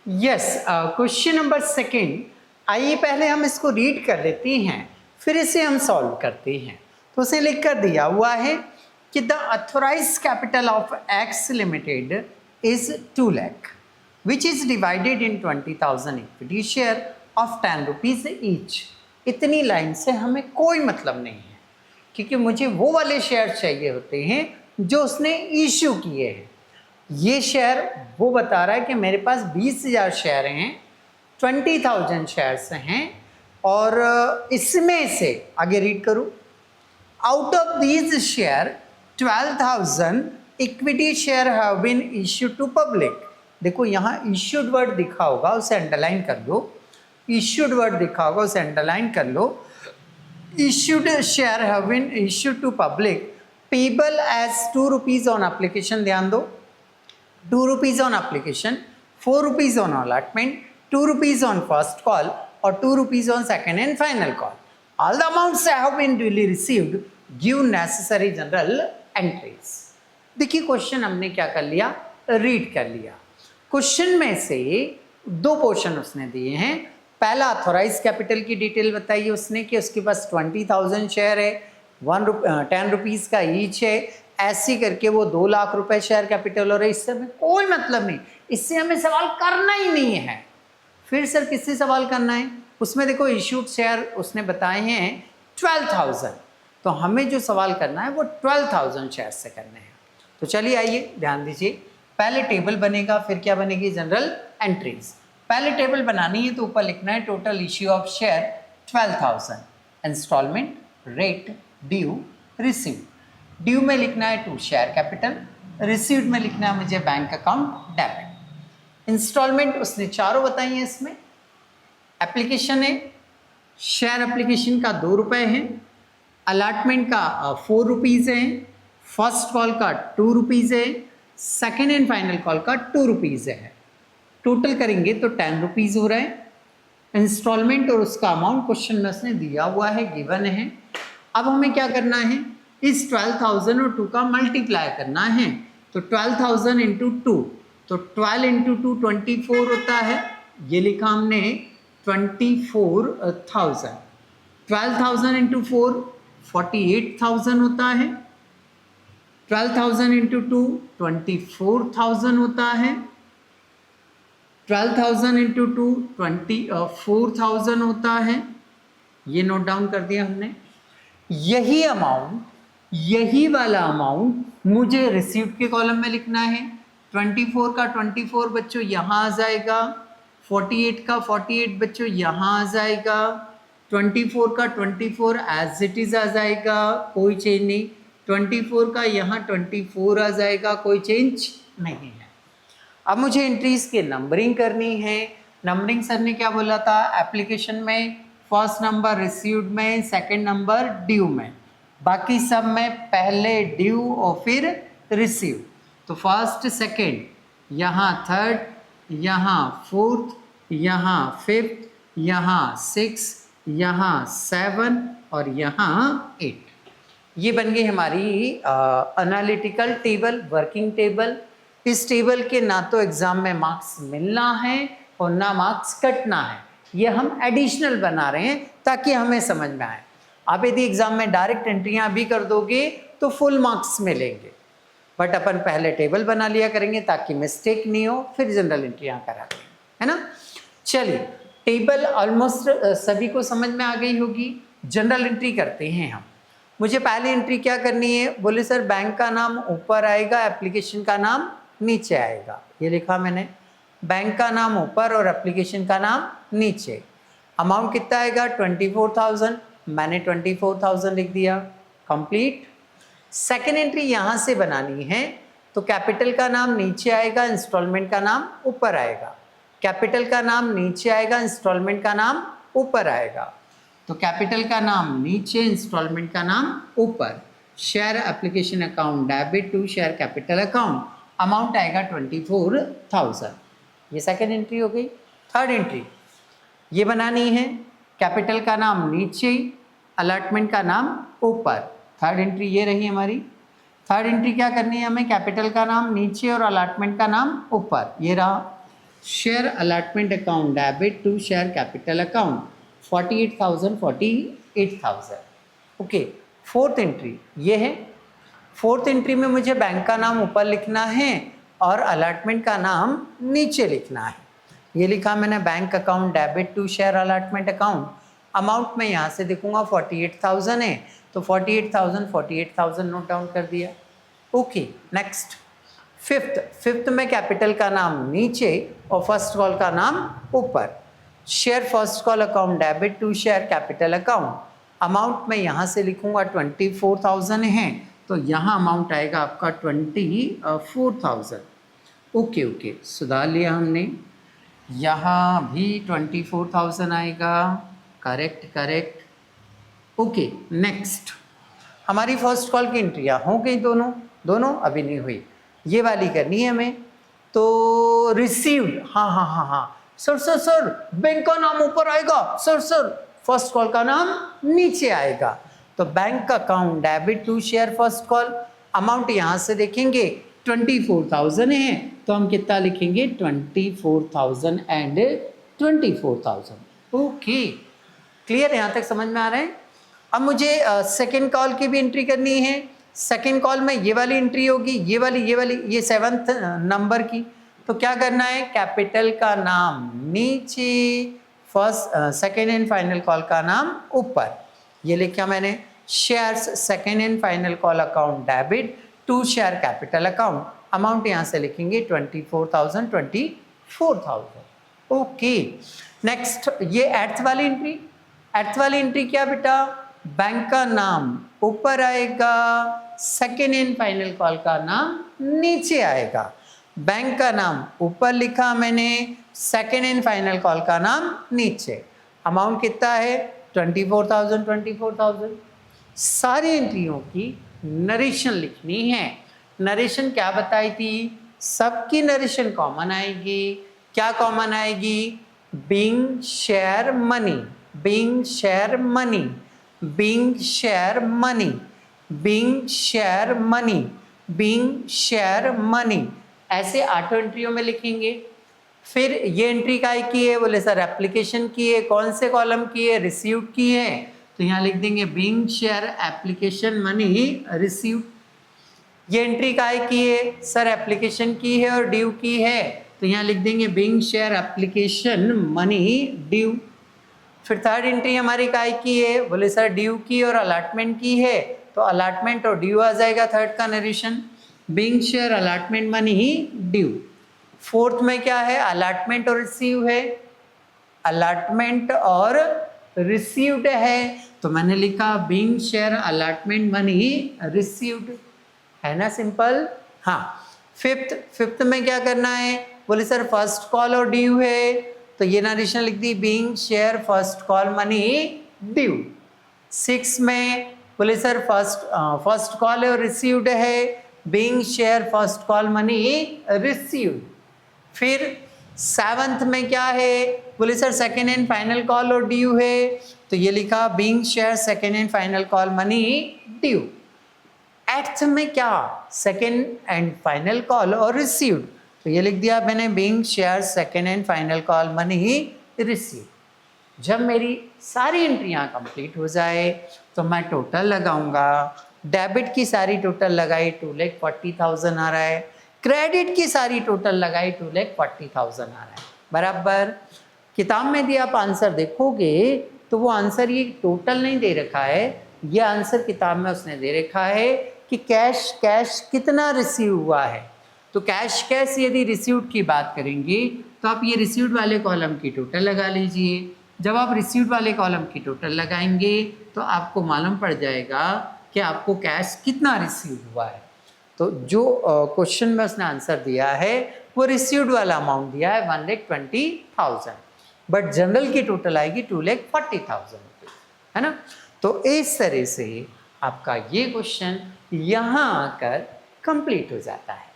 Yes, question number second. आइए पहले हम इसको रीड कर लेते हैं, फिर इसे हम सॉल्व करते हैं। तो उसे लिख कर दिया हुआ है कि the authorise capital of X limited is 2 lakh which is divided in 20,000 equity share of 10 rupees each. इतनी लाइन से हमें कोई मतलब नहीं है, क्योंकि मुझे वो वाले शेयर चाहिए होते हैं जो उसने इश्यू किए हैं। ये शेयर वो बता रहा है कि मेरे पास 20,000 शेयर हैं, 20,000 शेयर्स हैं, और इसमें से आगे रीड करूं, out of these share 12,000 equity share have been issued to public. देखो यहाँ इश्यूड वर्ड दिखा होगा, उसे अंडरलाइन कर दो। इश्यूड वर्ड दिखा होगा, उसे अंडरलाइन कर लो। Issued share have been issued to public payable as 2 rupees on application. ध्यान दो, 2 rupees on application, 4 rupees on allotment, 2 rupees on first call और 2 rupees on second and final call. All the amounts have been duly received. Give necessary general entries. देखिए question हमने क्या कर लिया, read कर लिया। क्वेश्चन में से 2 पोर्शन उसने दिए हैं। पहला अथोराइज कैपिटल की डिटेल बताइए उसने कि उसके पास 20,000 शेयर है, 10 रुपीज़ का ईच है, ऐसे करके वो 2 लाख रुपए शेयर कैपिटल हो रहा है। इससे हमें कोई मतलब नहीं, इससे हमें सवाल करना ही नहीं है। फिर सर किससे सवाल करना है? उसमें देखो इश्यूड शेयर उसने बताए हैं 12,000, तो हमें जो सवाल करना है वो 12,000 शेयर से करने हैं। तो चलिए आइए ध्यान दीजिए, पहले टेबल बनेगा, फिर क्या बनेगी, जनरल एंट्रीज। पहले टेबल बनानी है तो ऊपर लिखना है total issue of share 12,000, installment, rate, due, receive. Due में लिखना है टू शेयर कैपिटल, रिसीव्ड में लिखना है मुझे बैंक अकाउंट डेबिट। इंस्टॉलमेंट उसने चारों बताई हैं इसमें। एप्लीकेशन है, शेयर एप्लीकेशन का 2 रुपये है, अलॉटमेंट का 4 रुपीज़ है, फर्स्ट कॉल का 2 रुपीज़ है, सेकेंड एंड फाइनल कॉल का 2 रुपीज़ है। टोटल करेंगे तो 10 रुपीज़ हो रहा है। इंस्टॉलमेंट और उसका अमाउंट क्वेश्चन में उसने दिया हुआ है, गिवन है। अब हमें क्या करना है, इस 12,000 और 2 का मल्टीप्लाई करना है। तो 12,000 इंटू 2, तो 12 इंटू 2 24 होता है। ये लिखा हमने 24,000। 12,000 इंटू 4 48,000 होता है। 12,000 इंटू 2 24,000 होता है। 12,000 इंटू 2 24,000 होता है। ये नोट डाउन कर दिया हमने। यही अमाउंट, यही वाला अमाउंट मुझे रिसीव्ड के कॉलम में लिखना है। 24 का 24 बच्चों यहाँ आ जाएगा, 48 का 48 बच्चों यहाँ आ जाएगा, 24 का 24 एज इट इज़ आ जाएगा, कोई चेंज नहीं। 24 का यहाँ 24 आ जाएगा, कोई चेंज नहीं है। अब मुझे एंट्रीज की नंबरिंग करनी है। नंबरिंग सर ने क्या बोला था, एप्लीकेशन में फर्स्ट नंबर रिसीव्ड में, सेकंड नंबर ड्यू में, बाकी सब में पहले ड्यू और फिर रिसीव। तो फर्स्ट, सेकंड, यहाँ थर्ड, यहाँ फोर्थ, यहाँ फिफ्थ, यहाँ 6, यहाँ 7 और यहाँ 8। ये बन गई हमारी एनालिटिकल टेबल, वर्किंग टेबल। इस टेबल के ना तो एग्ज़ाम में मार्क्स मिलना है और ना मार्क्स कटना है। ये हम एडिशनल बना रहे हैं ताकि हमें समझ में आए। आप यदि एग्ज़ाम में डायरेक्ट एंट्रियाँ भी कर दोगे तो फुल मार्क्स मिलेंगे, बट अपन पहले टेबल बना लिया करेंगे ताकि मिस्टेक नहीं हो, फिर जनरल एंट्रियाँ करा देंगे, है ना। चलिए, टेबल ऑलमोस्ट सभी को समझ में आ गई होगी। जनरल एंट्री करते हैं हम। मुझे पहली एंट्री क्या करनी है, बोले सर बैंक का नाम ऊपर आएगा, एप्लीकेशन का नाम नीचे आएगा। ये लिखा मैंने, बैंक का नाम ऊपर और एप्लीकेशन का नाम नीचे। अमाउंट कितना आएगा, 24,000, मैंने 24,000 लिख दिया, कंप्लीट। सेकेंड एंट्री यहाँ से बनानी है, तो कैपिटल का नाम नीचे आएगा, इंस्टॉलमेंट का नाम ऊपर आएगा। कैपिटल का नाम नीचे आएगा, इंस्टॉलमेंट का नाम ऊपर आएगा। तो कैपिटल का नाम नीचे, इंस्टॉलमेंट का नाम ऊपर। Share application account debit to share capital account, amount आएगा 24,000। ये सेकेंड एंट्री हो गई। थर्ड एंट्री ये बनानी है, कैपिटल का नाम नीचे, अलॉटमेंट का नाम ऊपर। थर्ड एंट्री ये रही हमारी। थर्ड एंट्री क्या करनी है हमें, कैपिटल का नाम नीचे और अलॉटमेंट का नाम ऊपर, ये रहा। Share allotment account debit to share capital account 48,000 okay. Fourth entry ये है। फोर्थ एंट्री में मुझे बैंक का नाम ऊपर लिखना है और अलॉटमेंट का नाम नीचे लिखना है। ये लिखा मैंने bank account debit to share allotment account. Amount में यहाँ से देखूंगा 48,000 है, तो 48,000 नोट डाउन कर दिया। ओके नेक्स्ट फिफ्थ में कैपिटल का नाम नीचे और फर्स्ट कॉल का नाम ऊपर। Share first call account debit to share capital account. Amount में यहाँ से लिखूंगा 24,000 है, तो यहाँ अमाउंट आएगा आपका 24,000। ओके सुधार लिया हमने। यहाँ भी 24,000 आएगा। करेक्ट। ओके नेक्स्ट हमारी फर्स्ट कॉल की एंट्रियाँ हो गई, दोनों अभी नहीं हुई, ये वाली करनी है हमें। तो रिसीव्ड, हाँ सर बैंक का नाम ऊपर आएगा, सर फर्स्ट कॉल का नाम नीचे आएगा। तो bank account debit to share first call. Amount यहाँ से देखेंगे 24,000 है, तो हम कितना लिखेंगे 24,000 एंड 24,000। ओके क्लियर, यहाँ तक समझ में आ रहा है। अब मुझे सेकेंड कॉल की भी एंट्री करनी है। सेकेंड कॉल में ये वाली एंट्री होगी, ये वाली ये 7th नंबर की। तो क्या करना है, कैपिटल का नाम नीचे, सेकेंड एंड फाइनल कॉल का नाम ऊपर। ये लिखा मैंने, shares second and final call account debit to share capital account. Amount यहाँ से लिखेंगे 24,000। ओके नेक्स्ट ये एट्थ वाली एंट्री क्या बेटा, बैंक का नाम ऊपर आएगा, सेकेंड एंड फाइनल कॉल का नाम नीचे आएगा। बैंक का नाम ऊपर लिखा मैंने, सेकेंड एंड फाइनल कॉल का नाम नीचे। अमाउंट कितना है 24,000। सारी एंट्रियों की नरेशन लिखनी है। नरेशन क्या बताई थी, सबकी नरेशन कॉमन आएगी। क्या कॉमन आएगी, being share money, being share money, being share money, being share money, being share money, ऐसे 8 एंट्रियों में लिखेंगे। फिर ये एंट्री काय की है, बोले सर एप्लीकेशन की है, कौन से कॉलम की है, रिसीव्ड की है, तो यहाँ लिख देंगे being share application money received. ये एंट्री काय की है, सर एप्लीकेशन की है और ड्यू की है, तो यहाँ लिख देंगे being share application money due. फिर थर्ड एंट्री हमारी काय की है, बोले सर ड्यू की और अलॉटमेंट की है, तो अलॉटमेंट और ड्यू आ जाएगा थर्ड का narration, being share allotment money ही ड्यू। फोर्थ में क्या है, अलॉटमेंट और रिसीव है, अलॉटमेंट और रिसीव्ड है, तो मैंने लिखा being share allotment money received, है ना सिंपल। हाँ फिफ्थ में क्या करना है, बोले सर फर्स्ट कॉल और ड्यू है, तो ये नरेशन लिख दी being share first call money due. 6 में बोले सर फर्स्ट कॉल और रिसीव्ड है, being share first call money received. फिर 7th में क्या है, बोले sir second and final call और ड्यू है, तो ये लिखा being share second and final call money due. 8th में क्या, सेकेंड एंड फाइनल कॉल और रिसीव्ड, तो ये लिख दिया मैंने being share second and final call money received. जब मेरी सारी एंट्रियां कंप्लीट हो जाए तो मैं टोटल लगाऊंगा। डेबिट की सारी टोटल लगाई 2,40,000 आ रहा है, क्रेडिट की सारी टोटल लगाई 2,40,000 आ रहा है बराबर। किताब में दिया आप आंसर देखोगे तो वो आंसर ये टोटल नहीं दे रखा है, ये आंसर किताब में उसने दे रखा है कि कैश कितना रिसीव हुआ है। तो कैश यदि रिसीव्ड की बात करेंगे तो आप ये रिसीव्ड वाले कॉलम की टोटल लगा लीजिए। जब आप रिसीव्ड वाले कॉलम की टोटल लगाएंगे तो आपको मालूम पड़ जाएगा कि आपको कैश कितना रिसीव हुआ है। तो जो क्वेश्चन में उसने आंसर दिया है वो रिसीव्ड वाला अमाउंट दिया है 1,20,000, बट जनरल की टोटल आएगी 2,40,000 है ना। तो इस तरह से आपका ये क्वेश्चन यहाँ आकर कंप्लीट हो जाता है।